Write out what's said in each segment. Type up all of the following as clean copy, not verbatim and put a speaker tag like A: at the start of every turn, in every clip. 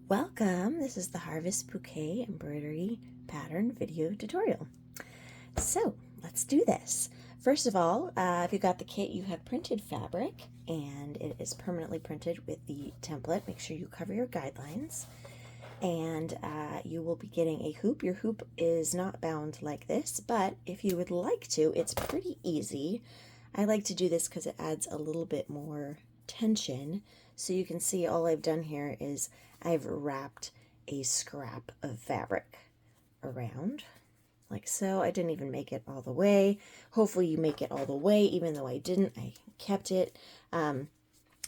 A: Welcome, this is the Harvest Bouquet embroidery pattern video tutorial. So let's do this. First of all, if you got the kit, you have printed fabric and it is permanently printed with the template. Make sure you cover your guidelines, and you will be getting a hoop. Your hoop is not bound like this, but if you would like to, it's pretty easy. I like to do this because it adds a little bit more tension. So you can see all I've done here is I've wrapped a scrap of fabric around like so. I didn't even make it all the way. Hopefully you make it all the way, even though I didn't. I kept it. And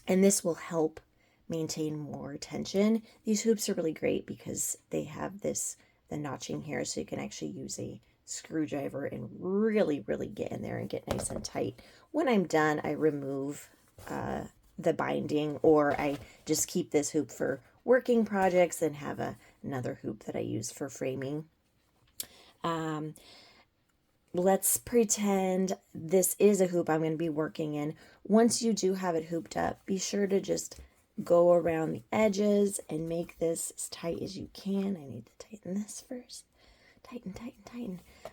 A: this will help maintain more tension. These hoops are really great because they have the notching here, so you can actually use a screwdriver and really get in there and get nice and tight. When I'm done, I remove the binding, or I just keep this hoop for working projects and have another hoop that I use for framing. Let's pretend this is a hoop I'm going to be working in. Once you do have it hooped up, be sure to just go around the edges and make this as tight as you can. I need to tighten this first. Tighten.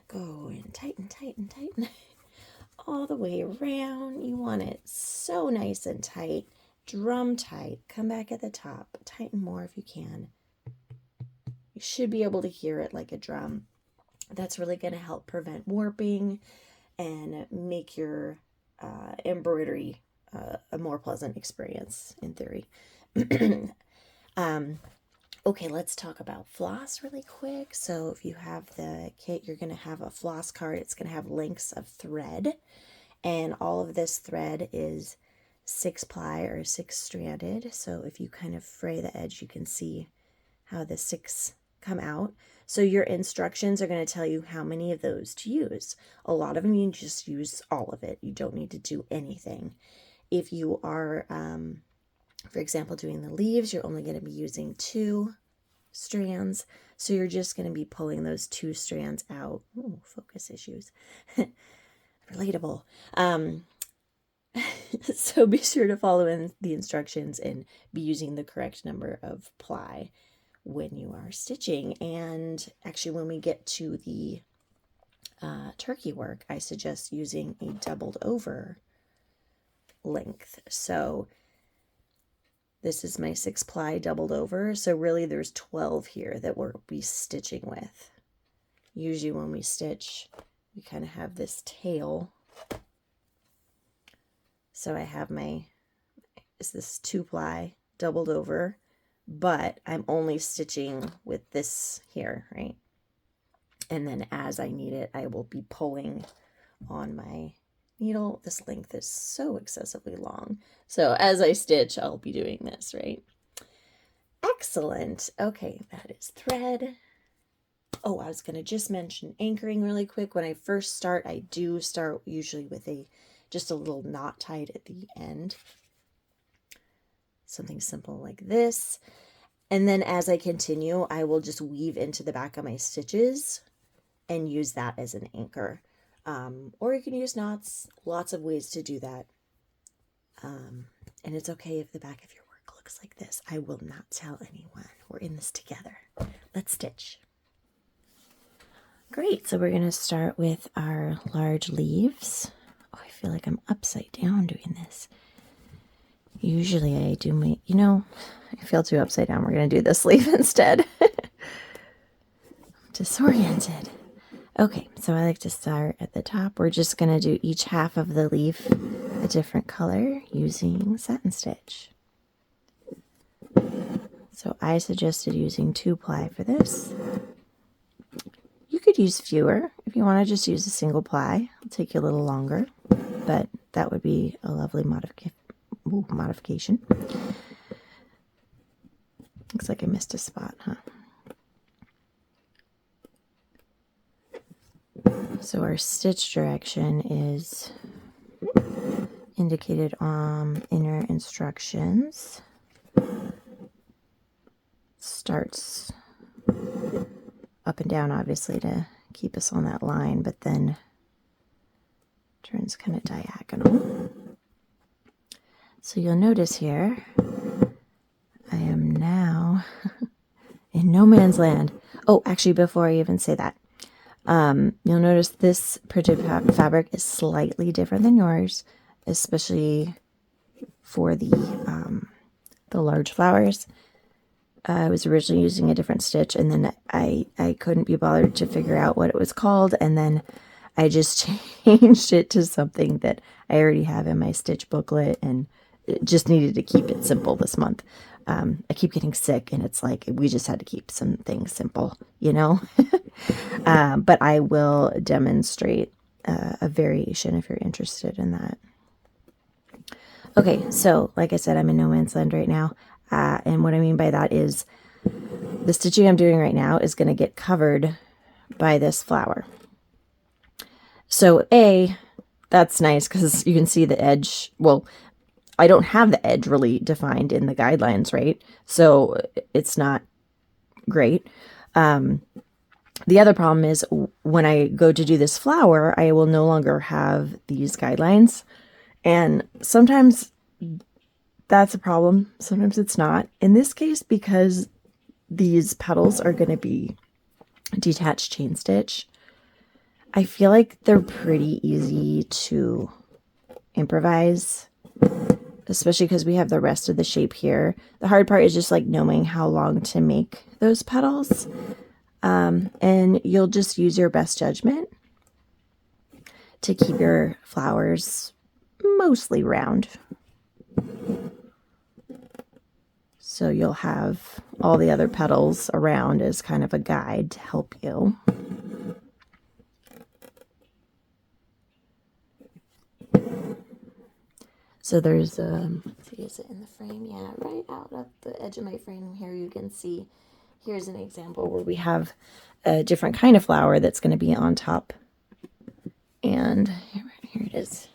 A: Go and tighten. All the way around. You want it so nice and tight. Drum tight. Come back at the top. Tighten more if you can. You should be able to hear it like a drum. That's really going to help prevent warping and make your embroidery a more pleasant experience, in theory. Okay, let's talk about floss really quick. So if you have the kit, you're going to have a floss card. It's going to have lengths of thread, and all of this thread is 6-ply or 6-stranded. So if you kind of fray the edge, you can see how the 6 come out. So your instructions are going to tell you how many of those to use. A lot of them you just use all of it. You don't need to do anything. If you are, for example, doing the leaves, you're only going to be using 2 strands. So you're just going to be pulling those 2 strands out. Ooh, focus issues. Relatable. So be sure to follow in the instructions and be using the correct number of ply when you are stitching. And actually, when we get to the turkey work, I suggest using a doubled over length. So this is my 6-ply doubled over. So really there's 12 here that we'll be stitching with. Usually when we stitch, we kind of have this tail. So I have this 2-ply doubled over, but I'm only stitching with this here, right? And then as I need it, I will be pulling on my needle. This length is so excessively long. So as I stitch, I'll be doing this, right? Excellent. Okay, that is thread. Oh, I was going to just mention anchoring really quick. When I first start, I do start usually with just a little knot tied at the end. Something simple like this. And then as I continue, I will just weave into the back of my stitches and use that as an anchor. Or you can use knots. Lots of ways to do that. And it's okay if the back of your work looks like this. I will not tell anyone. We're in this together. Let's stitch. Great. So we're going to start with our large leaves. Oh, I feel like I'm upside down doing this. Usually I do I feel too upside down. We're going to do this leaf instead. I'm disoriented. Okay, so I like to start at the top. We're just going to do each half of the leaf a different color using satin stitch. So I suggested using 2-ply for this. You could use fewer. If you want to just use a single ply, it'll take you a little longer, but that would be a lovely modification. Looks like I missed a spot, huh? So our stitch direction is indicated on inner instructions. Starts up and down, obviously, to keep us on that line, but then turns kind of diagonal. So you'll notice here, I am now in no man's land. Oh, actually, before I even say that, you'll notice this printed fabric is slightly different than yours, especially for the large flowers. I was originally using a different stitch, and then I couldn't be bothered to figure out what it was called, and then I just changed it to something that I already have in my stitch booklet, and it just needed to keep it simple this month. I keep getting sick, and it's like we just had to keep some things simple, you know? But I will demonstrate a variation if you're interested in that. Okay, so like I said, I'm in no man's land right now. And what I mean by that is the stitching I'm doing right now is going to get covered by this flower. So that's nice because you can see the edge. Well, I don't have the edge really defined in the guidelines, right? So it's not great. The other problem is when I go to do this flower, I will no longer have these guidelines. And sometimes that's a problem. Sometimes it's not. In this case, because these petals are going to be detached chain stitch, I feel like they're pretty easy to improvise, especially because we have the rest of the shape here. The hard part is just like knowing how long to make those petals. And you'll just use your best judgment to keep your flowers mostly round. So you'll have all the other petals around as kind of a guide to help you. So there's, let's see, is it in the frame? Yeah, right out of the edge of my frame here you can see, here's an example where we have a different kind of flower that's going to be on top. And here it is.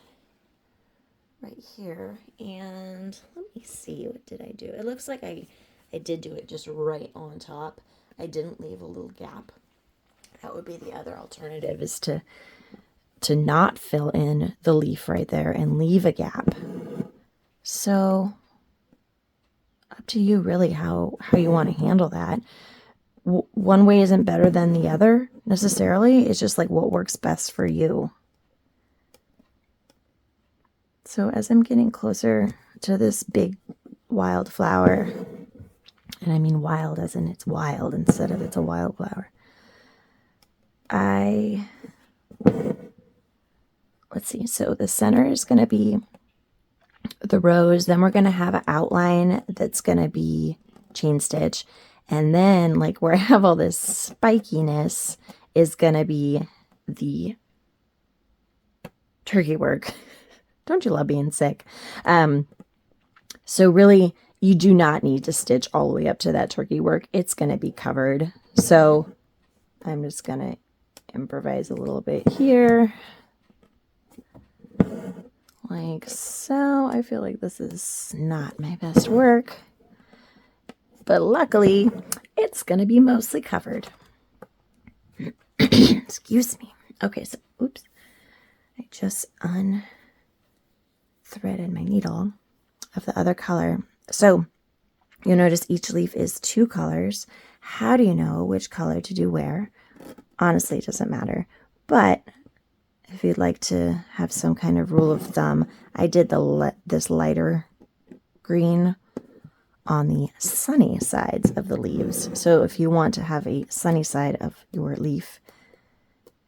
A: Right here, and let me see, what did I do? It looks like I did do it just right on top. I didn't leave a little gap. That would be the other alternative, is to not fill in the leaf right there and leave a gap. So up to you really how you want to handle that. One way isn't better than the other necessarily. It's just like what works best for you. So as I'm getting closer to this big wild flower, and I mean wild as in it's wild instead of it's a wildflower, let's see, so the center is going to be the rose, then we're going to have an outline that's going to be chain stitch, and then like where I have all this spikiness is going to be the turkey work. Don't you love being sick? So really, you do not need to stitch all the way up to that turkey work. It's going to be covered. So I'm just going to improvise a little bit here. Like so. I feel like this is not my best work. But luckily, it's going to be mostly covered. Excuse me. Okay, so, oops. I just threaded my needle of the other color. So you'll notice each leaf is 2 colors. How do you know which color to do where? Honestly, it doesn't matter. But if you'd like to have some kind of rule of thumb, I did this lighter green on the sunny sides of the leaves. So if you want to have a sunny side of your leaf,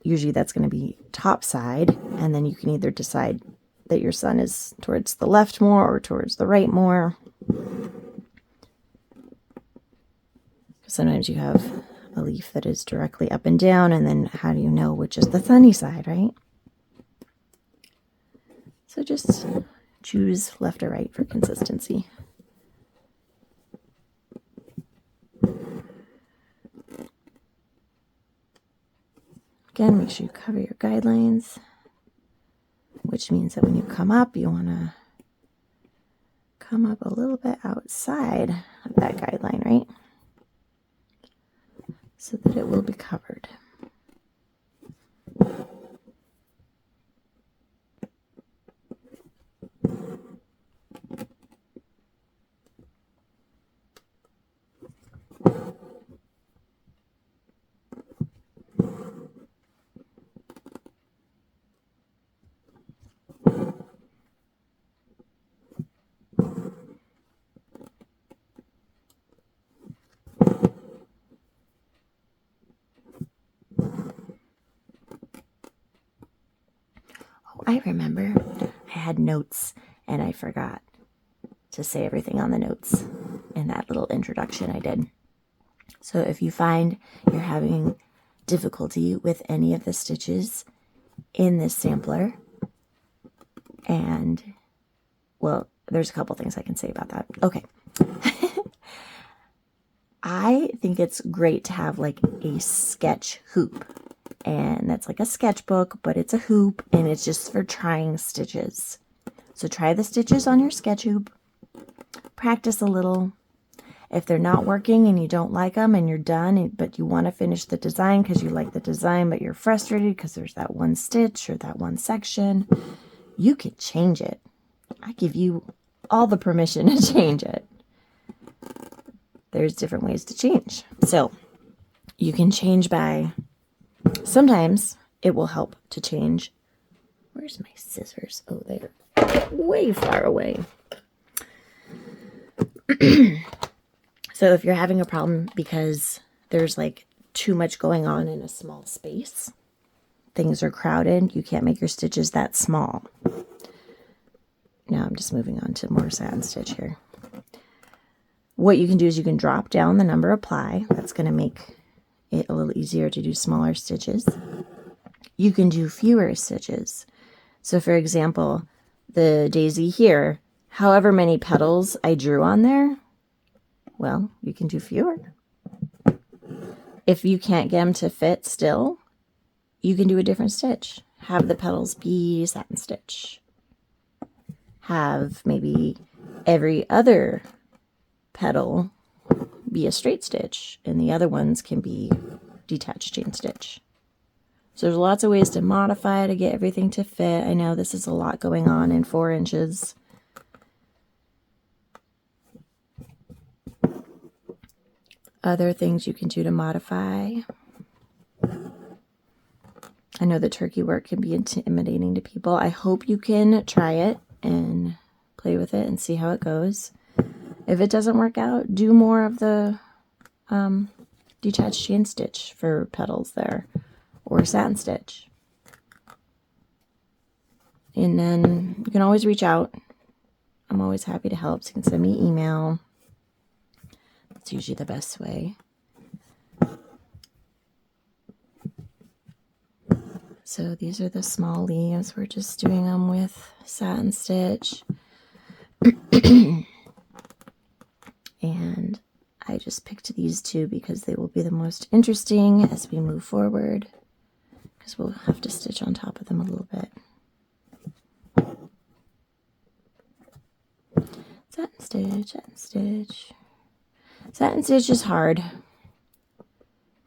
A: usually that's going to be top side, and then you can either decide that your sun is towards the left more or towards the right more. Sometimes you have a leaf that is directly up and down, and then how do you know which is the sunny side, right? So just choose left or right for consistency. Again, make sure you cover your guidelines, which means that when you come up, you want to come up a little bit outside of that guideline, right? So that it will be covered. I remember I had notes and I forgot to say everything on the notes in that little introduction I did. So if you find you're having difficulty with any of the stitches in this sampler, and well, there's a couple things I can say about that. Okay. I think it's great to have like a sketch hoop, and that's like a sketchbook, but it's a hoop and it's just for trying stitches. So try the stitches on your sketch hoop, practice a little. If they're not working and you don't like them and you're done, but you want to finish the design because you like the design, but you're frustrated because there's that one stitch or that one section, you can change it. I give you all the permission to change it. There's different ways to change. So you can change by, sometimes it will help to change. Where's my scissors? Oh, they're way far away. So if you're having a problem because there's like too much going on in a small space, things are crowded, you can't make your stitches that small. Now I'm just moving on to more satin stitch here. What you can do is you can drop down the number of ply. That's going to make it a little easier to do smaller stitches. You can do fewer stitches. So for example, the daisy here, however many petals I drew on there, well, you can do fewer. If you can't get them to fit still, you can do a different stitch. Have the petals be satin stitch. Have maybe every other petal be a straight stitch, and the other ones can be detached chain stitch. So there's lots of ways to modify to get everything to fit. I know this is a lot going on in 4 inches. Other things you can do to modify. I know the turkey work can be intimidating to people. I hope you can try it and play with it and see how it goes. If it doesn't work out, do more of the detached chain stitch for petals there, or satin stitch. And then you can always reach out. I'm always happy to help, so you can send me email. That's usually the best way. So these are the small leaves. We're just doing them with satin stitch. And I just picked these two because they will be the most interesting as we move forward, because we'll have to stitch on top of them a little bit. Satin stitch, satin stitch. Satin stitch is hard.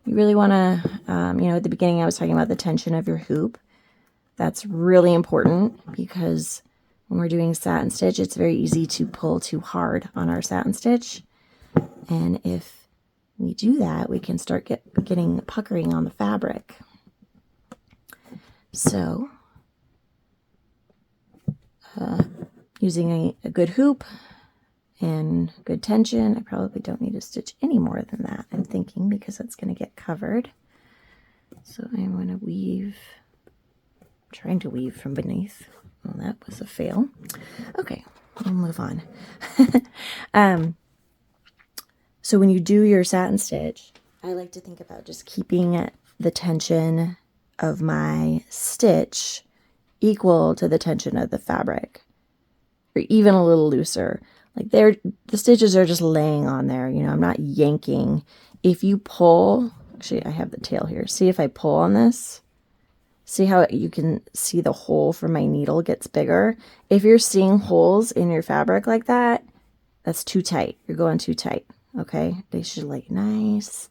A: You really want to, at the beginning I was talking about the tension of your hoop. That's really important because when we're doing satin stitch, it's very easy to pull too hard on our satin stitch. And if we do that, we can start getting puckering on the fabric. So, using a good hoop and good tension, I probably don't need to stitch any more than that, I'm thinking, because it's going to get covered. So I'm going to weave, trying to weave from beneath. Well, that was a fail. Okay, we'll move on. So when you do your satin stitch, I like to think about just keeping the tension of my stitch equal to the tension of the fabric, or even a little looser. Like the stitches are just laying on there, I'm not yanking. If you pull, actually I have the tail here. See if I pull on this, see how you can see the hole for my needle gets bigger. If you're seeing holes in your fabric like that, that's too tight. You're going too tight. Okay, they should like nice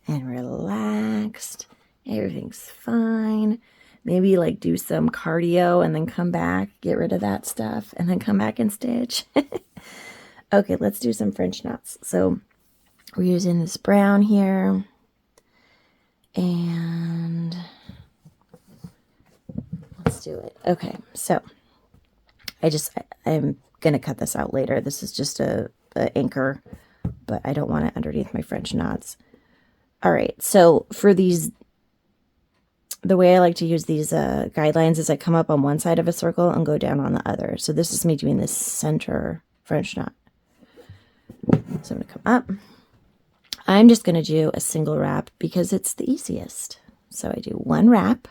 A: and relaxed. Everything's fine. Maybe like do some cardio and then come back, get rid of that stuff, and then come back and stitch. Okay, let's do some French knots. So we're using this brown here, and let's do it. Okay, so I'm gonna cut this out later. This is just a anchor, but I don't want it underneath my French knots. All right, so for these the way I like to use these guidelines is I come up on one side of a circle and go down on the other. So this is me doing this center French knot. So I'm going to come up. I'm just going to do a single wrap because it's the easiest. So I do one wrap,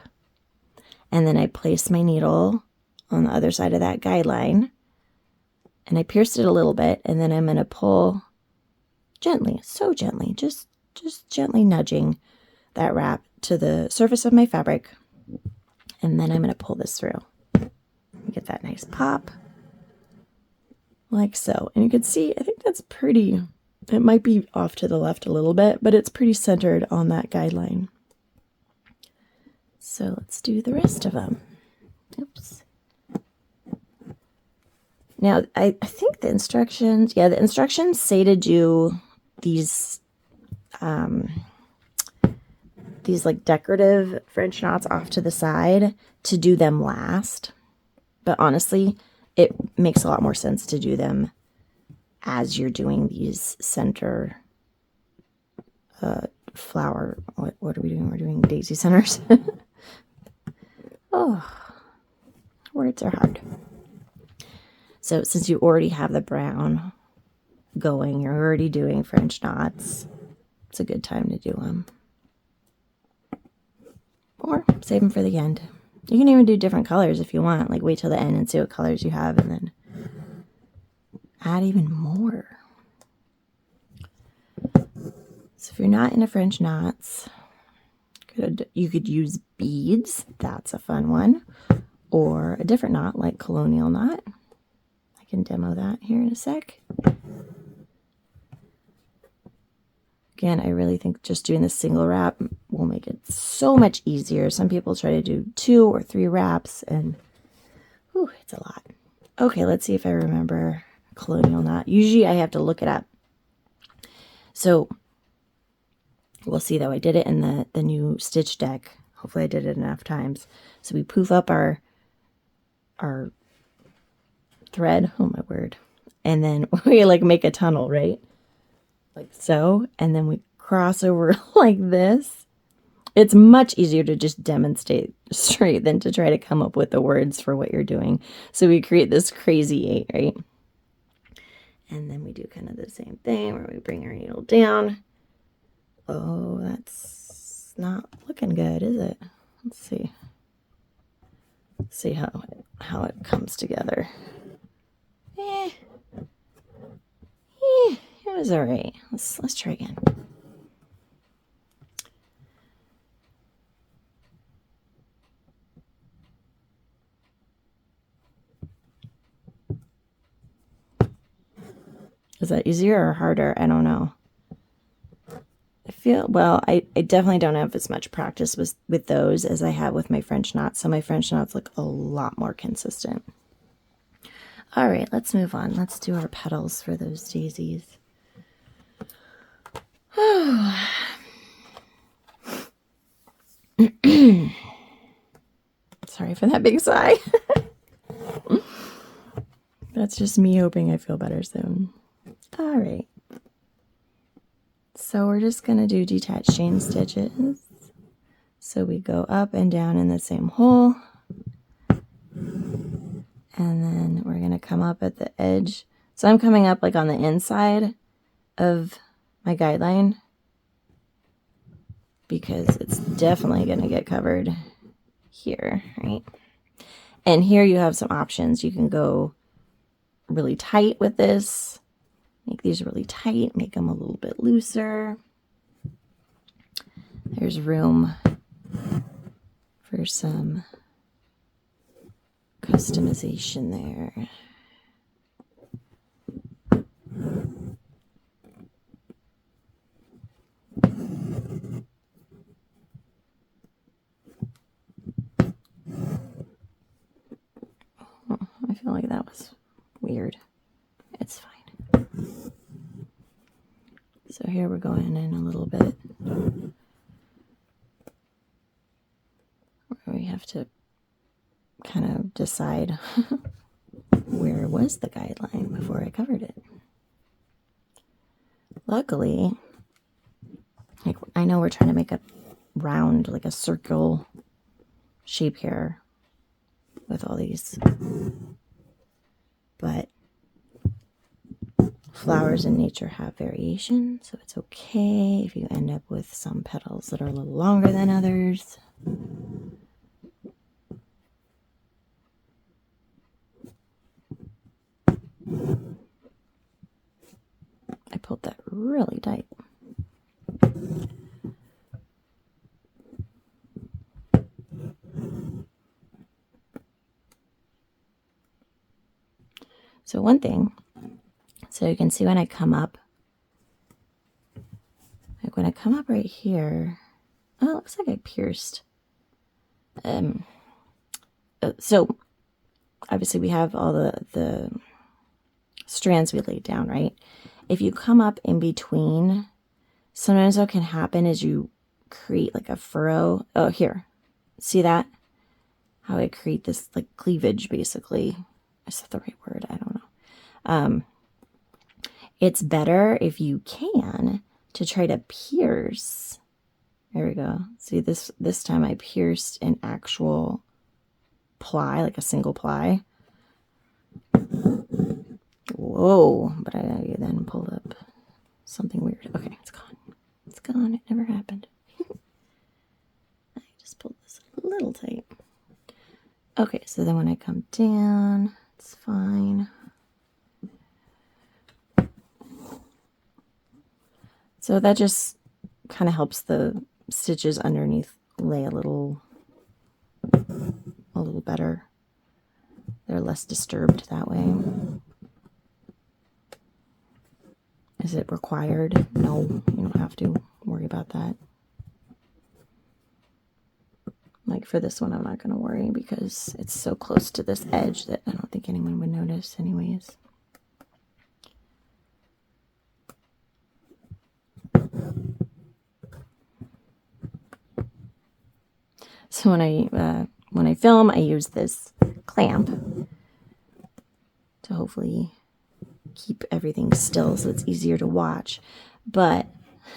A: and then I place my needle on the other side of that guideline, and I pierced it a little bit, and then I'm going to pull gently, so gently, just gently nudging that wrap to the surface of my fabric, and then I'm going to pull this through. Get that nice pop, like so. And you can see, I think that's pretty, it might be off to the left a little bit, but it's pretty centered on that guideline. So let's do the rest of them. Oops. Now, I think the instructions, the instructions say to do these like decorative French knots off to the side, to do them last. But honestly, it makes a lot more sense to do them as you're doing these center flower. What are we doing? We're doing daisy centers. Oh, words are hard. So since you already have the brown going, you're already doing French knots, it's a good time to do them. Or save them for the end. You can even do different colors if you want. Like wait till the end and see what colors you have and then add even more. So if you're not into French knots, you could use beads. That's a fun one. Or a different knot like colonial knot. I can demo that here in a sec. Again, I really think just doing the single wrap will make it so much easier. Some people try to do 2 or 3 wraps, and whew, it's a lot. Okay, let's see if I remember colonial knot. Usually I have to look it up. So we'll see though. I did it in the new stitch deck. Hopefully I did it enough times. So we poof up our thread. Oh my word. And then we like make a tunnel, right? Like so, and then we cross over like this. It's much easier to just demonstrate straight than to try to come up with the words for what you're doing. So we create this crazy 8, right? And then we do kind of the same thing where we bring our needle down. Oh, that's not looking good, is it? Let's see. Let's see how it comes together. It was all right. Let's try again. Is that easier or harder? I don't know. I feel, well, I definitely don't have as much practice with those as I have with my French knots. So my French knots look a lot more consistent. All right, let's move on. Let's do our petals for those daisies. Sorry for that big sigh. That's just me hoping I feel better soon. All right. So we're just going to do detached chain stitches. So we go up and down in the same hole. And then we're going to come up at the edge. So I'm coming up like on the inside of my guideline because it's definitely going to get covered here, right? And here you have some options. You can go really tight with this. Make these really tight, make them a little bit looser. There's room for some customization there. Oh, I feel like that was weird. It's fine. So here we're going in a little bit. Where we have to kind of decide where was the guideline before I covered it. Luckily, like I know we're trying to make a round, like a circle shape here with all these, but flowers in nature have variation, so it's okay if you end up with some petals that are a little longer than others. I pulled that really tight. So one thing, so you can see when I come up, like when I come up right here, oh, it looks like I pierced. So obviously we have all the strands we laid down, right? If you come up in between, sometimes what can happen is you create like a furrow. Oh, here, see that? How I create this like cleavage, basically. Is that the right word? I don't know. It's better if you can to try to pierce. There we go. See, this time I pierced an actual ply, like a single ply. Whoa, but I then pulled up something weird. Okay, it's gone. It's gone. It never happened. I just pulled this a little tight. Okay, so then when I come down, it's fine. So that just kind of helps the stitches underneath lay a little better. They're less disturbed that way. Is it required? No, you don't have to worry about that. Like for this one, I'm not going to worry because it's so close to this edge that I don't think anyone would notice anyways. So when I film, I use this clamp to hopefully keep everything still so it's easier to watch. But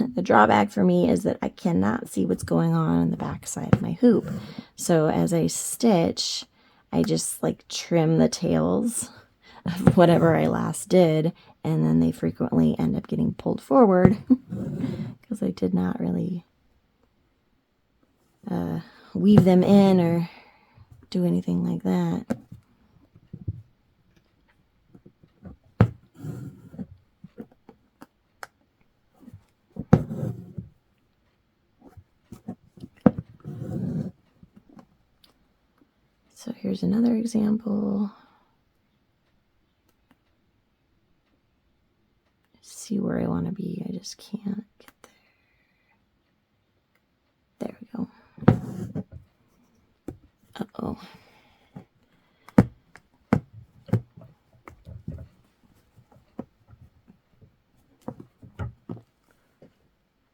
A: the drawback for me is that I cannot see what's going on the back side of my hoop. So as I stitch, I just like trim the tails of whatever I last did, and then they frequently end up getting pulled forward because I did not really weave them in or do anything like that. So here's another example. See where I want to be. I just can't get there. There we go. Uh-oh.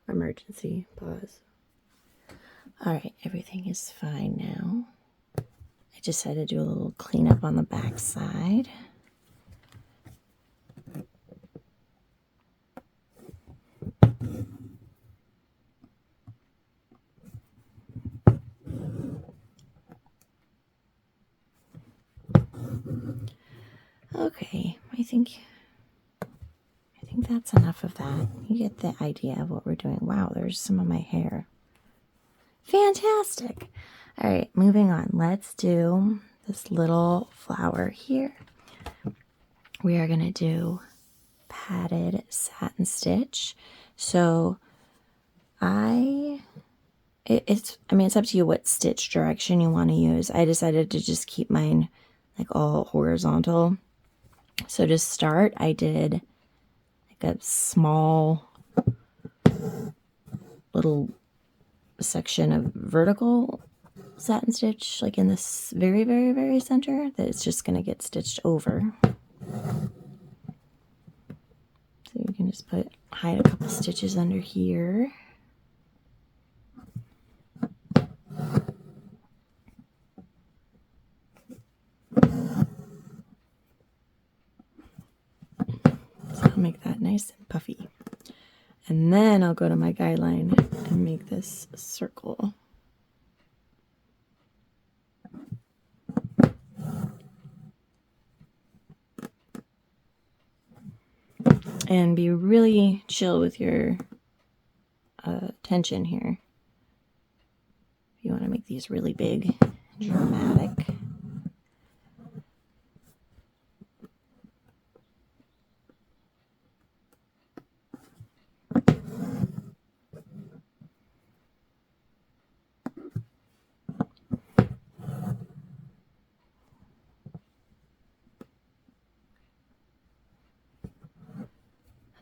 A: Emergency pause. All right, everything is fine now. I just had to do a little cleanup on the back side. Okay, I think that's enough of that. You get the idea of what we're doing. Wow, there's some of my hair. Fantastic. All right, moving on. Let's do this little flower here. We are going to do padded satin stitch. So it's up to you what stitch direction you want to use. I decided to just keep mine like all horizontal. So to start, I did like a small little section of vertical satin stitch, like in this very, very, very center, that it's just going to get stitched over. So you can just hide a couple stitches under here. So I'll make that nice and puffy. And then I'll go to my guideline and make this circle. And be really chill with your tension here. If you want to make these really big, dramatic.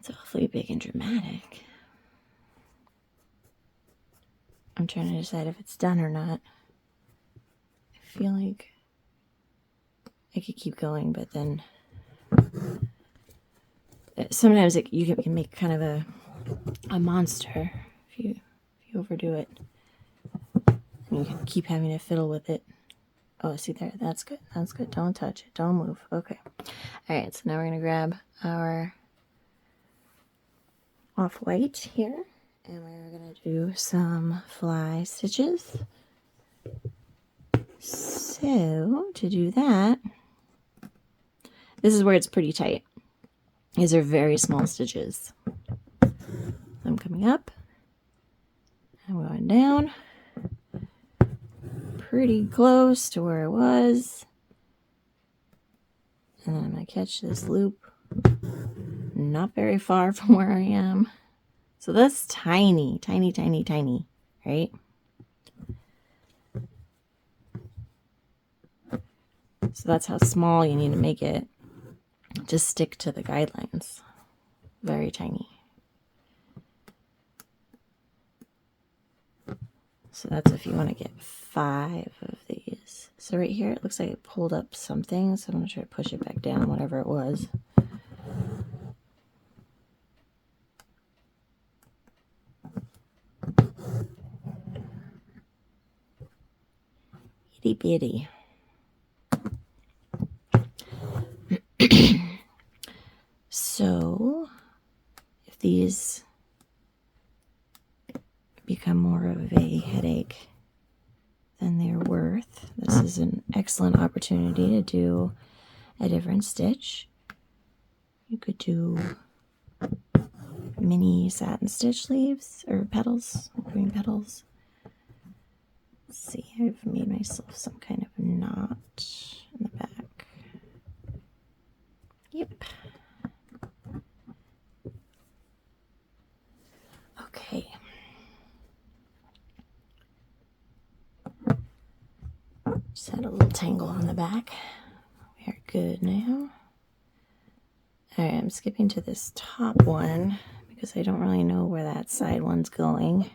A: That's awfully big and dramatic. I'm trying to decide if it's done or not. I feel like I could keep going, but then sometimes you can make kind of a monster if you overdo it. And you can keep having to fiddle with it. Oh, see there? That's good. That's good. Don't touch it. Don't move. Okay. All right. So now we're going to grab our off-white here, and we're going to do some fly stitches. So to do that, this is where it's pretty tight. These are very small stitches. I'm coming up. I'm going down. Pretty close to where I was. And then I'm going to catch this loop. Not very far from where I am. So that's tiny, tiny, tiny, tiny, right? So that's how small you need to make it. Just stick to the guidelines. Very tiny. So that's if you want to get 5 of these. So right here, it looks like it pulled up something. So I'm going to try to push it back down, whatever it was. Itty bitty. So if these become more of a headache than they're worth, this is an excellent opportunity to do a different stitch. You could do mini satin stitch leaves or petals, green petals. Let's see, I've made myself some kind of knot in the back. Yep. Okay. Just had a little tangle on the back. We are good now. Alright, I'm skipping to this top one because I don't really know where that side one's going.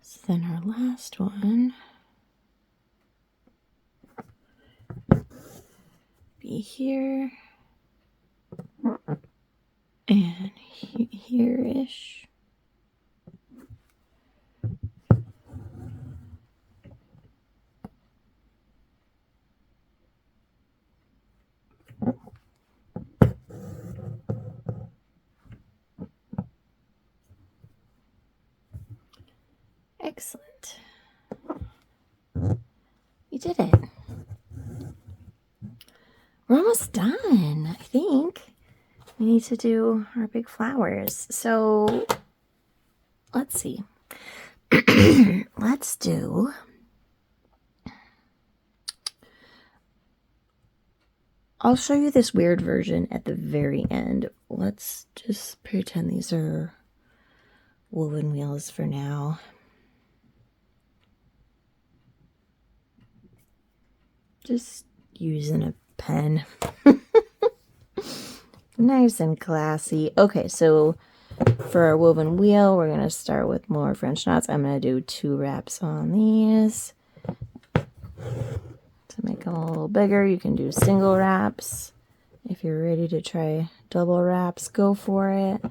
A: So then our last one be here and here-ish. Excellent. You did it. We're almost done, I think. We need to do our big flowers. So let's see. Let's do I'll show you this weird version at the very end. Let's just pretend these are woven wheels for now. Just using a pen. Nice and classy. Okay, so for our woven wheel, we're going to start with more French knots. I'm going to do 2 wraps on these. To make them a little bigger, you can do single wraps. If you're ready to try double wraps, go for it.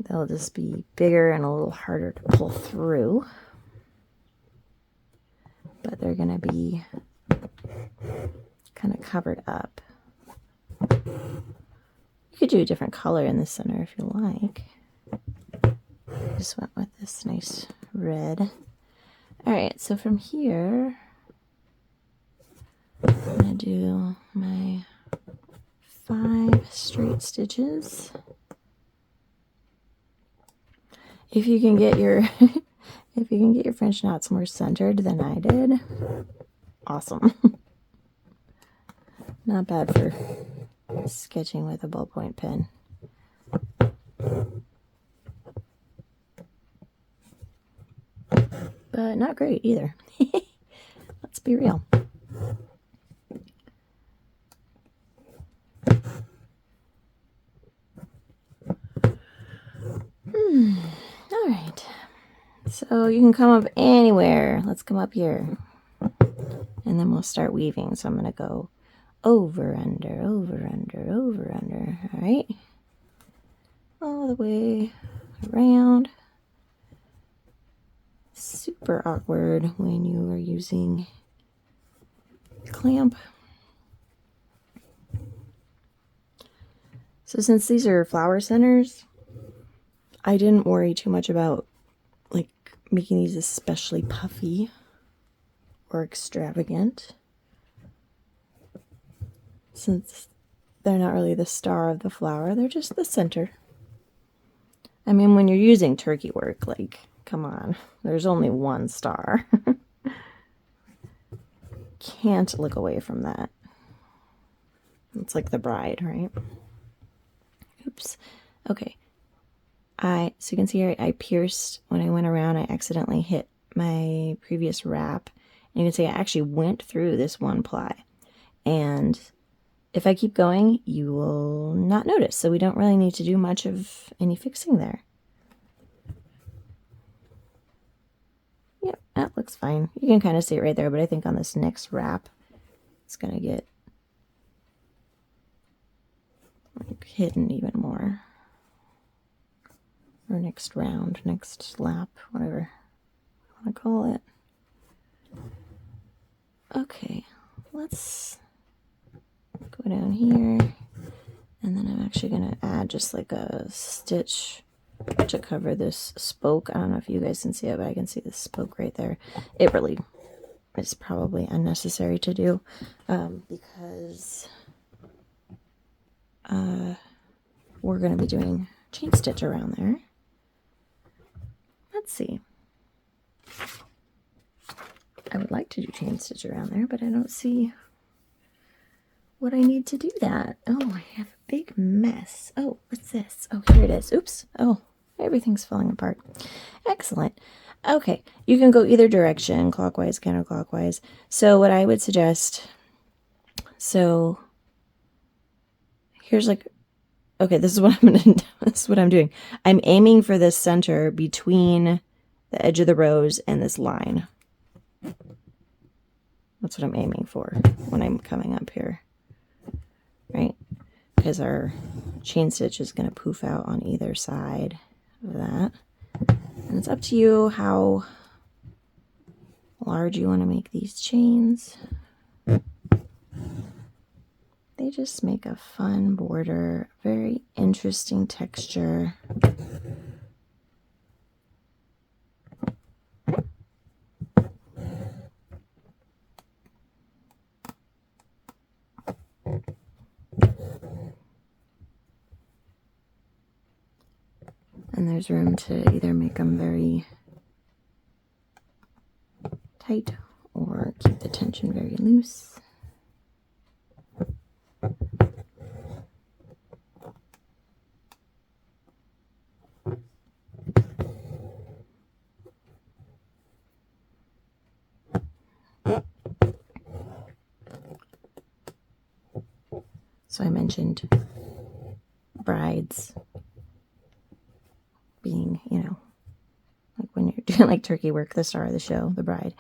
A: They'll just be bigger and a little harder to pull through. but they're going to be kind of covered up. You could do a different color in the center if you like. Just went with this nice red. All right, so from here, I'm going to do my 5 straight stitches. If you can get your if you can get your French knots more centered than I did, awesome. Not bad for sketching with a ballpoint pen. But not great either. Let's be real. All right. So you can come up anywhere. Let's come up here. And then we'll start weaving. So I'm going to go over, under, over, under, over, under. All right. All the way around. Super awkward when you are using clamp. So since these are flower centers, I didn't worry too much about like making these especially puffy or extravagant, since they're not really the star of the flower, they're just the center. I mean, when you're using turkey work, like, come on, there's only one star. Can't look away from that. It's like the bride, right? Oops. Okay. So you can see here, I pierced, when I went around, I accidentally hit my previous wrap. And you can see I actually went through this one ply. And if I keep going, you will not notice. So we don't really need to do much of any fixing there. Yep, that looks fine. You can kind of see it right there, but I think on this next wrap, it's going to get like hidden even more. Or next round, next lap, whatever you want to call it. Okay, let's go down here, and then I'm actually going to add just like a stitch to cover this spoke. I don't know if you guys can see it, but I can see the spoke right there. It really is probably unnecessary to do because we're going to be doing chain stitch around there. Let's see. I would like to do chain stitch around there, but I don't see what I need to do that. Oh, I have a big mess. Oh, what's this? Oh, here it is. Oops. Oh, everything's falling apart. Excellent. Okay, you can go either direction, clockwise, counterclockwise. So what I would suggest, so here's like, okay, this is what I'm gonna do. This is what I'm doing. I'm aiming for this center between the edge of the rose and this line. That's what I'm aiming for when I'm coming up here, right? Because our chain stitch is going to poof out on either side of that. And it's up to you how large you want to make these chains. They just make a fun border, very interesting texture. And there's room to either make them very tight or keep the tension very loose. So I mentioned brides being, you know, like when you're doing like turkey work, the star of the show, the bride.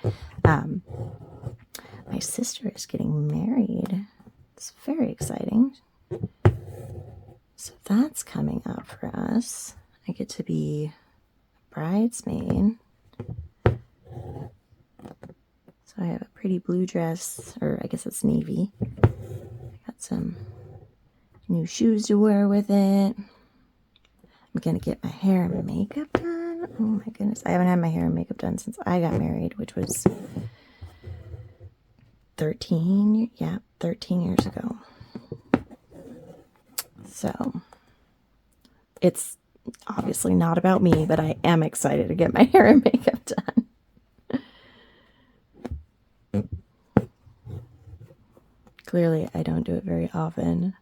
A: My sister is getting married. It's very exciting. So that's coming up for us. I get to be a bridesmaid. So So I have a pretty blue dress, or I guess it's navy. Got some new shoes to wear with it. I'm gonna get my hair and makeup done. Oh my goodness, I haven't had my hair and makeup done since I got married, which was 13 years ago. So it's obviously not about me, but I am excited to get my hair and makeup done. Clearly, I don't do it very often.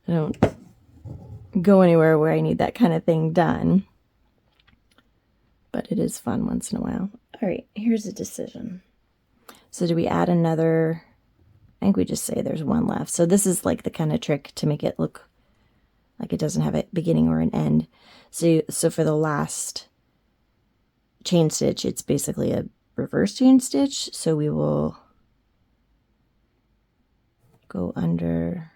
A: I don't go anywhere where I need that kind of thing done. But it is fun once in a while. All right, here's a decision. So do we add another? I think we just say there's one left. So this is like the kind of trick to make it look like it doesn't have a beginning or an end. So for the last chain stitch, it's basically a reverse chain stitch. So we will go under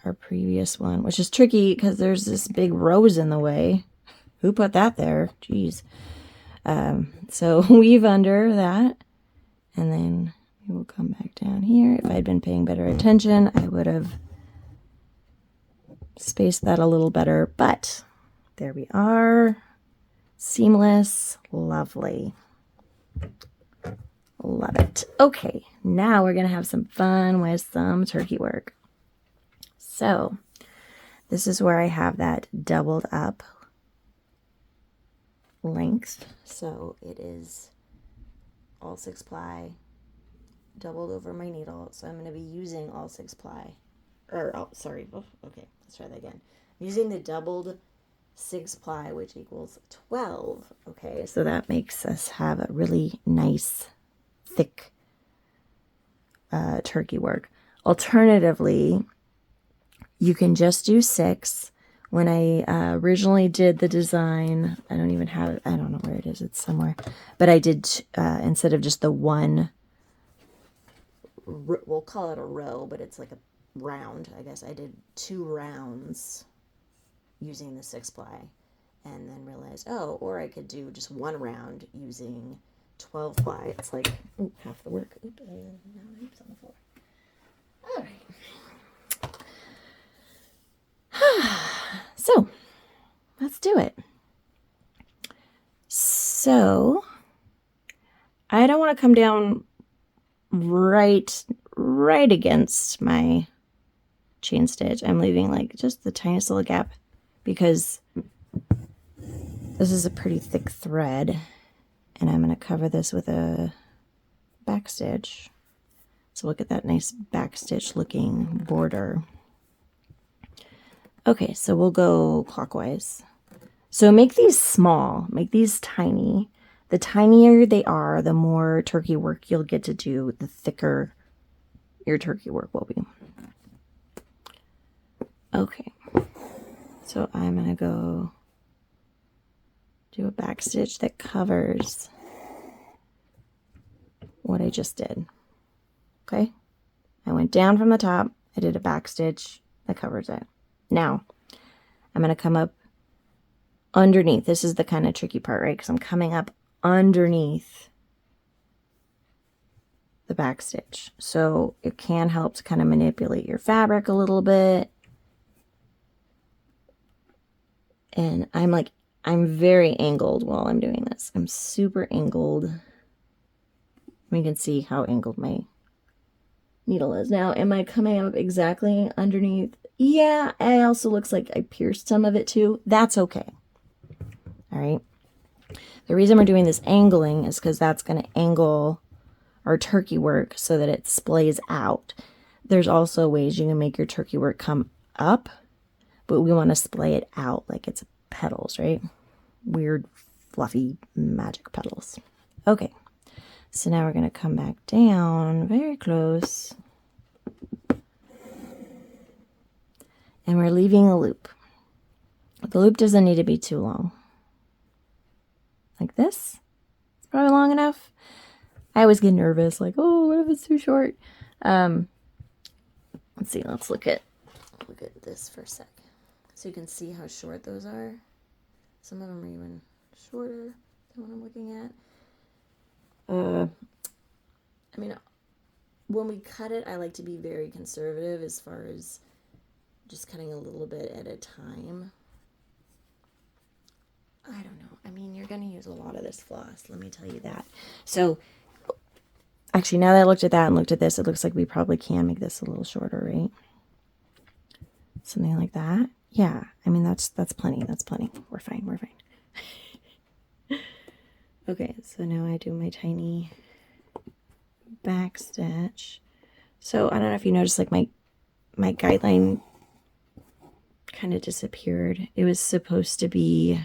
A: our previous one, which is tricky because there's this big rose in the way. Who put that there? Jeez. So weave under that, and then we will come back down here. If I'd been paying better attention, I would have spaced that a little better, but there we are. Seamless, lovely. Love it. Okay, now we're gonna have some fun with some turkey work. So this is where I have that doubled up length. So it is all 6 ply doubled over my needle. So I'm going to be using all 6 ply. Okay, let's try that again. I'm using the doubled 6 ply, which equals 12. Okay, so that makes us have a really nice, thick turkey work. Alternatively, you can just do 6. When I originally did the design, I don't even have it. I don't know where it is. It's somewhere. But I did, instead of just the one, we'll call it a row, but it's like a round, I guess. I did 2 rounds using the 6 ply, and then realized, oh, or I could do just 1 round using 12 ply. It's like half the work. Now the hoop's on the floor. All right. So let's do it. So I don't want to come down right against my chain stitch. I'm leaving like just the tiniest little gap because this is a pretty thick thread, and I'm going to cover this with a back stitch. So look at that nice back stitch looking border. Okay, so we'll go clockwise. So make these small, make these tiny. The tinier they are, the more turkey work you'll get to do, the thicker your turkey work will be. Okay, so I'm going to go do a back stitch that covers what I just did. Okay, I went down from the top, I did a back stitch that covers it. Now, I'm going to come up underneath. This is the kind of tricky part, right? Because I'm coming up underneath the back stitch. So it can help to kind of manipulate your fabric a little bit. And I'm very angled while I'm doing this. I'm super angled. You can see how angled my needle is. Now, am I coming up exactly underneath? Yeah, it also looks like I pierced some of it too. That's okay. All right. The reason we're doing this angling is because that's going to angle our turkey work so that it splays out. There's also ways you can make your turkey work come up, but we want to splay it out like it's petals, right? Weird, fluffy, magic petals. Okay. So now we're going to come back down very close. And we're leaving a loop. The loop doesn't need to be too long. Like this. It's probably long enough. I always get nervous, like, oh, what if it's too short? Let's see, let's look at this for a sec. So you can see how short those are. Some of them are even shorter than what I'm looking at. I mean, when we cut it, I like to be very conservative as far as just cutting a little bit at a time. I don't know. I mean, you're going to use a lot of this floss, let me tell you that. So, actually, now that I looked at that and looked at this, it looks like we probably can make this a little shorter, right? Something like that. Yeah, I mean, that's plenty. That's plenty. We're fine. We're fine. Okay, so now I do my tiny back stitch. So I don't know if you noticed, like my guideline kind of disappeared. It was supposed to be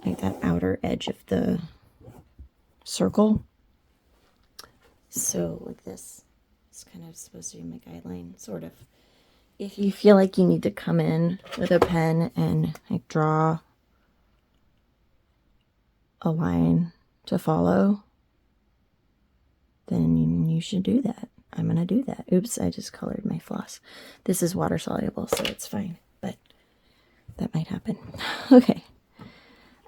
A: like that outer edge of the circle. So like this is kind of supposed to be my guideline, sort of. If you feel like you need to come in with a pen and like draw a line to follow, then you should do that. I'm going to do that. Oops, I just colored my floss. This is water soluble, so it's fine, but that might happen. Okay.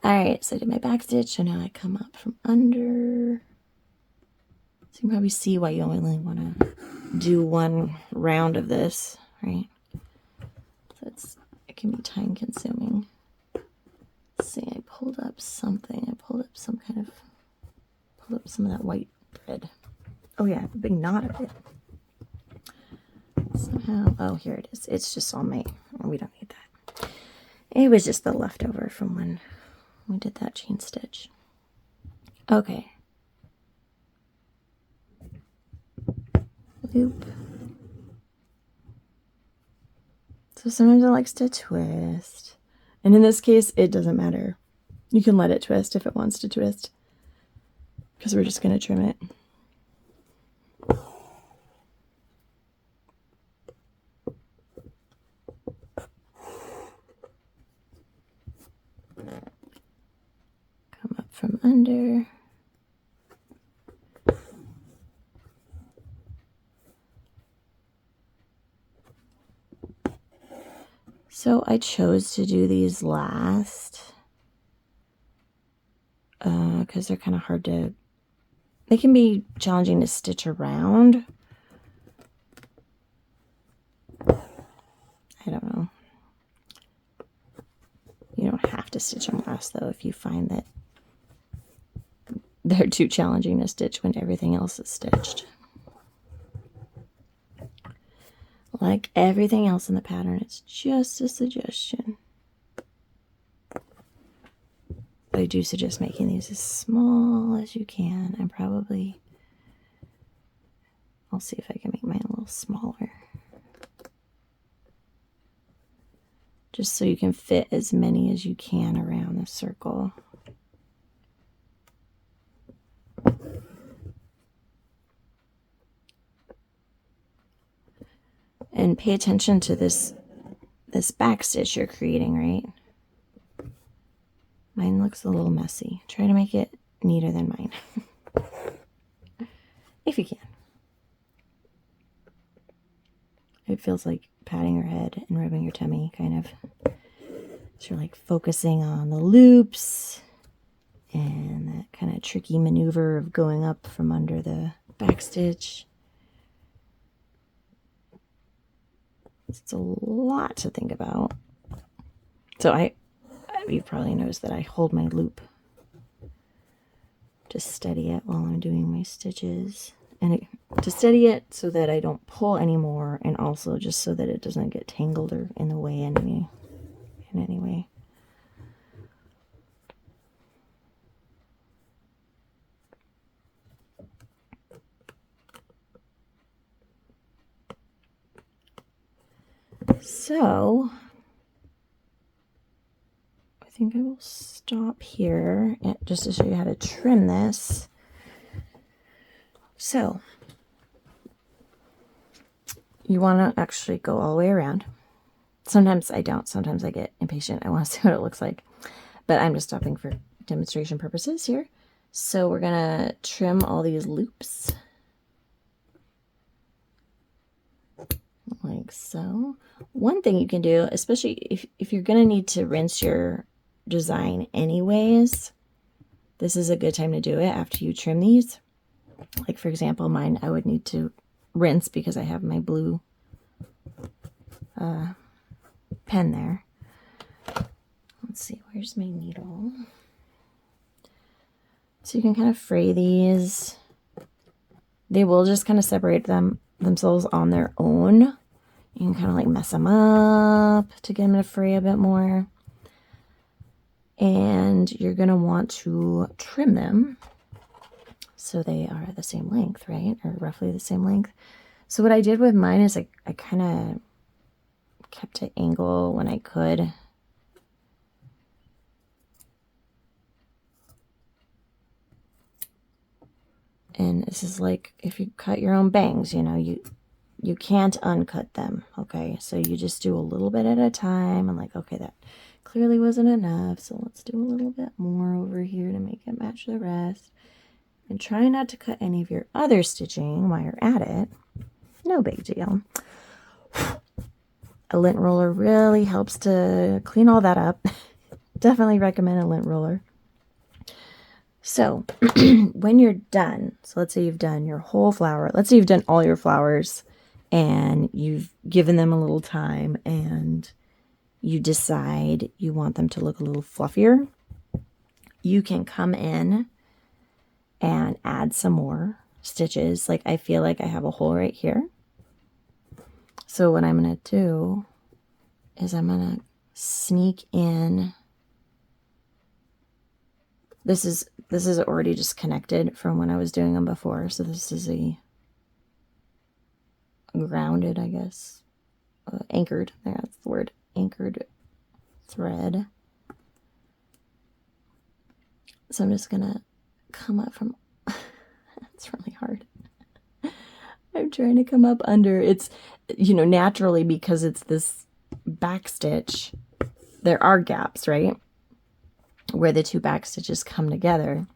A: All right, so I did my back stitch, so now I come up from under. So you can probably see why you only want to do one round of this, right? So it can be time consuming. Let's see, I pulled up something. I pulled up some of that white thread. Oh yeah, a big knot of it. Somehow, oh, here it is. It's just on my, oh, we don't need that. It was just the leftover from when we did that chain stitch. Okay. Loop. So sometimes it likes to twist. And in this case, it doesn't matter. You can let it twist if it wants to twist, because we're just going to trim it. Come up from under. So I chose to do these last because they're kind of hard to, they can be challenging to stitch around. I don't know. You don't have to stitch them last though if you find that they're too challenging to stitch when everything else is stitched. Like everything else in the pattern, it's just a suggestion. But I do suggest making these as small as you can. I'll see if I can make mine a little smaller. Just so you can fit as many as you can around the circle. And pay attention to this back stitch you're creating, right? Mine looks a little messy. Try to make it neater than mine. If you can. It feels like patting your head and rubbing your tummy, kind of. So you're like focusing on the loops and that kind of tricky maneuver of going up from under the back stitch. It's a lot to think about. So you probably noticed that I hold my loop to steady it while I'm doing my stitches. And to steady it so that I don't pull anymore, and also just so that it doesn't get tangled or in the way in any way. So I think I will stop here just to show you how to trim this. So you want to actually go all the way around. Sometimes I don't. Sometimes I get impatient. I want to see what it looks like. But I'm just stopping for demonstration purposes here. So we're going to trim all these loops. Like so. One thing you can do, especially if you're going to need to rinse your design anyways, this is a good time to do it after you trim these. Like for example, mine, I would need to rinse because I have my blue pen there. Let's see, where's my needle? So you can kind of fray these. They will just kind of separate themselves on their own. You can kind of like mess them up to get them to fray a bit more. And you're going to want to trim them so they are the same length, right? Or roughly the same length. So what I did with mine is I kind of kept an angle when I could. And this is like if you cut your own bangs, you know, you can't uncut them, okay? So you just do a little bit at a time and like, okay, that clearly wasn't enough, so let's do a little bit more over here to make it match the rest. And try not to cut any of your other stitching while you're at it. No big deal. A lint roller really helps to clean all that up. Definitely recommend a lint roller. So when you're done, so let's say you've done your whole flower, let's say you've done all your flowers and you've given them a little time and you decide you want them to look a little fluffier, you can come in and add some more stitches. Like I feel like I have a hole right here. So what I'm going to do is I'm going to sneak in. This is already just connected from when I was doing them before. So this is a grounded, I guess, anchored. That's the word, anchored thread. So I'm just gonna come up from. It's really hard. I'm trying to come up under. It's, you know, naturally because it's this back stitch, there are gaps, right? Where the two back stitches come together.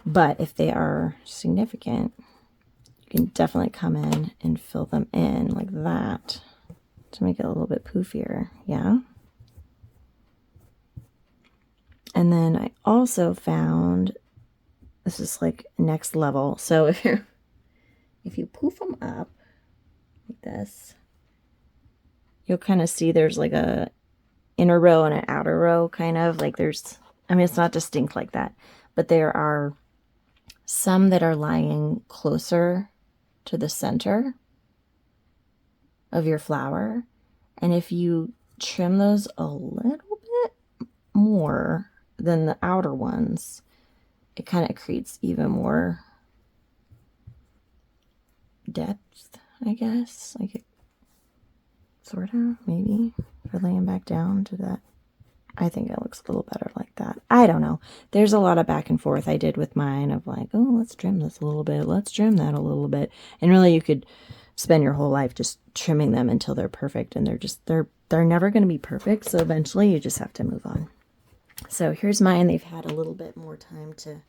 A: But if they are significant, you can definitely come in and fill them in like that to make it a little bit poofier. Yeah. And then I also found, this is like next level. So if you poof them up like this, you'll kind of see there's like a inner row and an outer row, kind of like there's, I mean, it's not distinct like that, but there are some that are lying closer to the center of your flower. And if you trim those a little bit more than the outer ones, it kind of creates even more depth, I guess. Like it sort of, maybe, for laying back down to that. I think it looks a little better like that. I don't know. There's a lot of back and forth I did with mine of like, oh, let's trim this a little bit. Let's trim that a little bit. And really you could spend your whole life just trimming them until they're perfect. And they're never going to be perfect. So eventually you just have to move on. So here's mine. They've had a little bit more time to,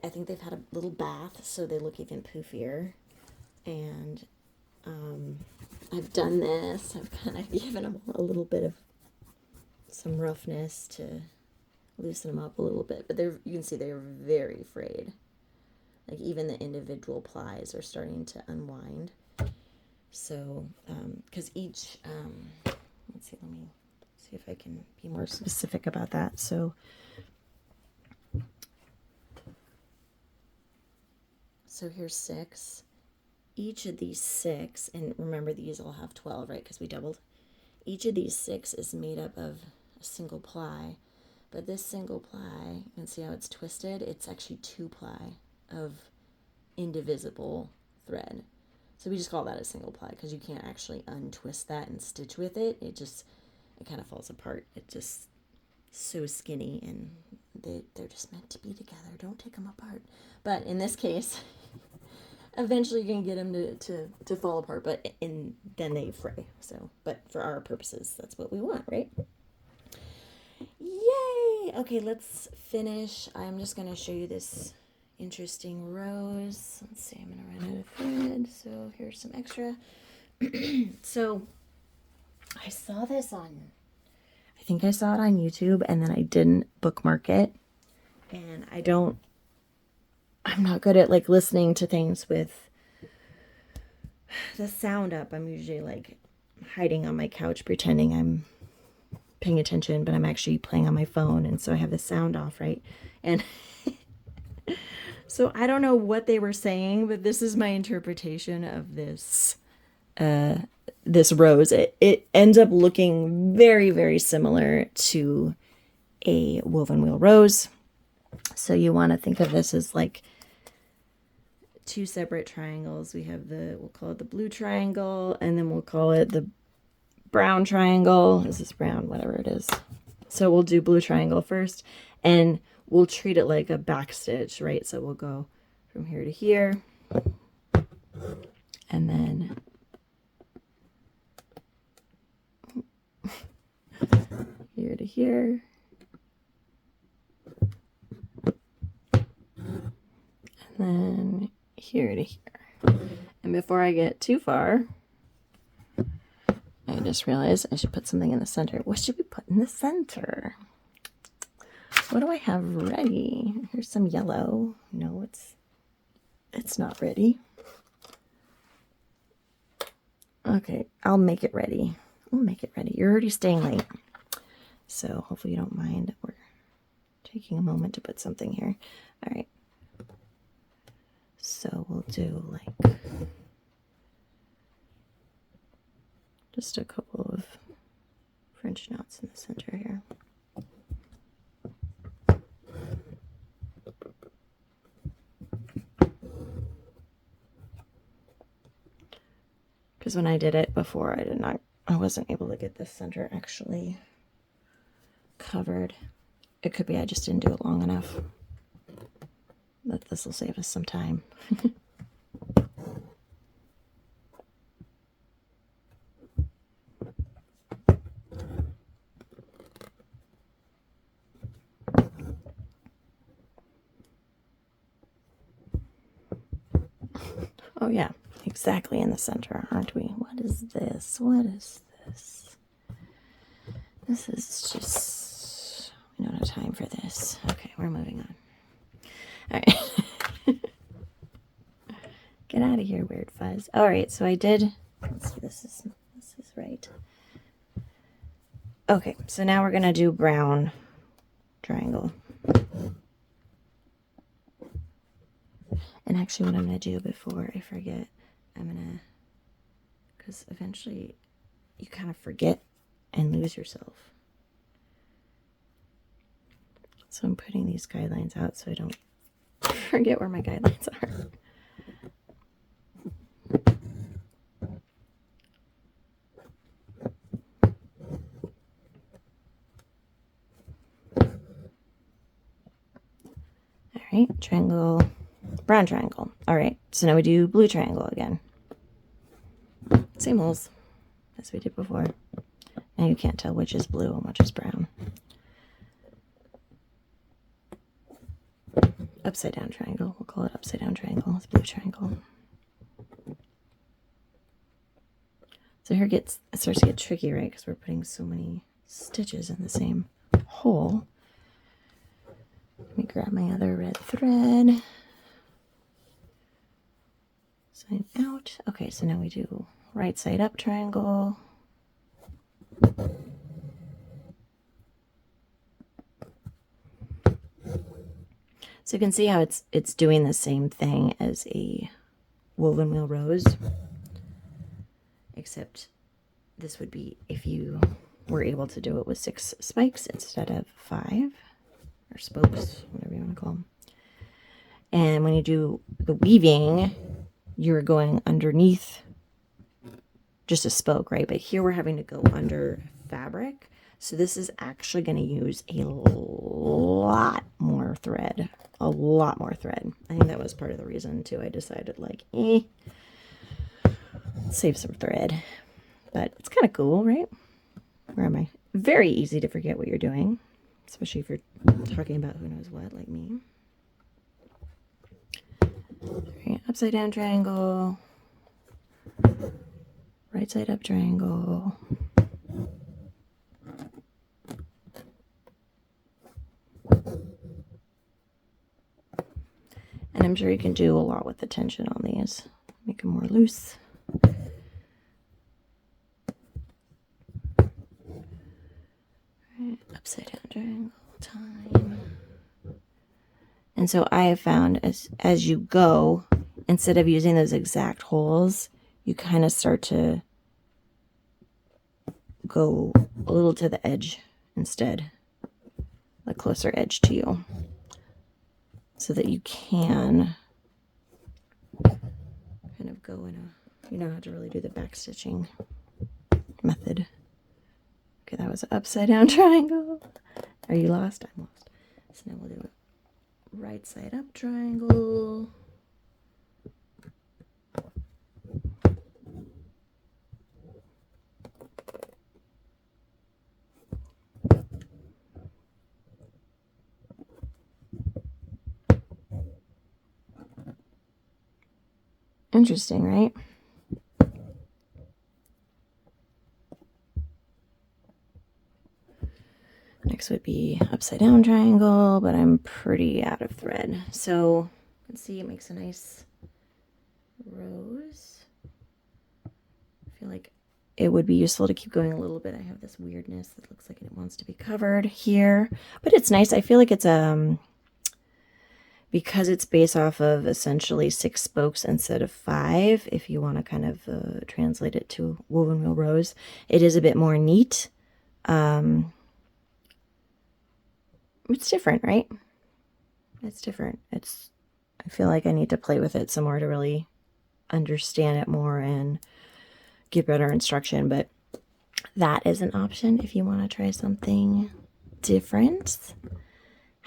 A: I think they've had a little bath, so they look even poofier. And I've done this. I've kind of given them a little bit of some roughness to loosen them up a little bit, but you can see they're very frayed. Like even the individual plies are starting to unwind. So, because each, let's see, let me see if I can be more specific about that. So here's 6. Each of these 6, and remember these all have 12, right? Because we doubled. Each of these 6 is made up of a single ply, but this single ply, you can see how it's twisted. It's actually 2 ply of indivisible thread. So we just call that a single ply because you can't actually untwist that and stitch with it. It kind of falls apart. It's just so skinny, and they're just meant to be together. Don't take them apart. But in this case, eventually you can get them to fall apart, and then they fray. So, but for our purposes, that's what we want, right? Yay! Okay, let's finish. I'm just going to show you this interesting rose. Let's see, I'm going to run out of thread. So here's some extra. So I saw this on, I think I saw it on YouTube and then I didn't bookmark it. And I'm not good at like listening to things with the sound up. I'm usually like hiding on my couch pretending I'm paying attention, but I'm actually playing on my phone, and so I have the sound off, right? And so I don't know what they were saying, but this is my interpretation of this this rose. It ends up looking very, very similar to a woven wheel rose. So you want to think of this as like two separate triangles. We have we'll call it the blue triangle, and then we'll call it the brown triangle. This is brown, whatever it is. So we'll do blue triangle first, and we'll treat it like a back stitch, right? So we'll go from here to here, and then here to here, and then here to here. And before I get too far, I just realized I should put something in the center. What should we put in the center? What do I have ready? Here's some yellow. No, it's not ready. Okay, I'll make it ready. I'll make it ready. You're already staying late. So hopefully you don't mind. We're taking a moment to put something here. All right. So we'll do like just a couple of French knots in the center here. Because when I did it before, I wasn't able to get the center actually covered. It could be I just didn't do it long enough. But this will save us some time. Oh yeah, exactly in the center, aren't we? What is this? What is this? This is just, we don't have time for this. Okay, we're moving on. All right. Get out of here, weird fuzz. All right, so I did, let's see, this is right. Okay, so now we're gonna do brown triangle. And actually what I'm going to do before I forget, because eventually you kind of forget and lose yourself. So I'm putting these guidelines out so I don't forget where my guidelines are. All right, triangle. Brown triangle. All right, so now we do blue triangle again. Same holes as we did before. Now you can't tell which is blue and which is brown. Upside down triangle. We'll call it upside down triangle. It's blue triangle. So here it starts to get tricky, right? Because we're putting so many stitches in the same hole. Let me grab my other red thread. Side out. Okay, so now we do right side up triangle. So you can see how it's doing the same thing as a woven wheel rose, except this would be if you were able to do it with 6 spikes instead of 5, or spokes, whatever you want to call them. And when you do the weaving, you're going underneath just a spoke, right? But here we're having to go under fabric. So this is actually going to use a lot more thread. A lot more thread. I think that was part of the reason too. I decided like, save some thread. But it's kind of cool, right? Where am I? Very easy to forget what you're doing, especially if you're talking about who knows what, like me. Right, upside down triangle, right side up triangle, I'm sure you can do a lot with the tension on these. Make them more loose. Right, upside down triangle time. And so I have found as you go, instead of using those exact holes, you kind of start to go a little to the edge instead, a closer edge to you, so that you can kind of go in a, you know how to really do the back stitching method. Okay, that was an upside down triangle. Are you lost? I'm lost. So now we'll do a right side up triangle. Interesting, right? Next would be upside down triangle, but I'm pretty out of thread. So you can see it makes a nice rose. I feel like it would be useful to keep going a little bit. I have this weirdness that looks like it wants to be covered here, but it's nice. I feel like it's because it's based off of essentially 6 spokes instead of 5, if you want to kind of translate it to woven wheel rose, it is a bit more neat. It's different, right? It's different. I feel like I need to play with it some more to really understand it more and get better instruction, but that is an option if you want to try something different.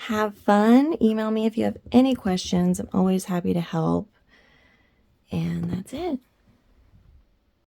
A: Have fun. Email me if you have any questions. I'm always happy to help. And that's it.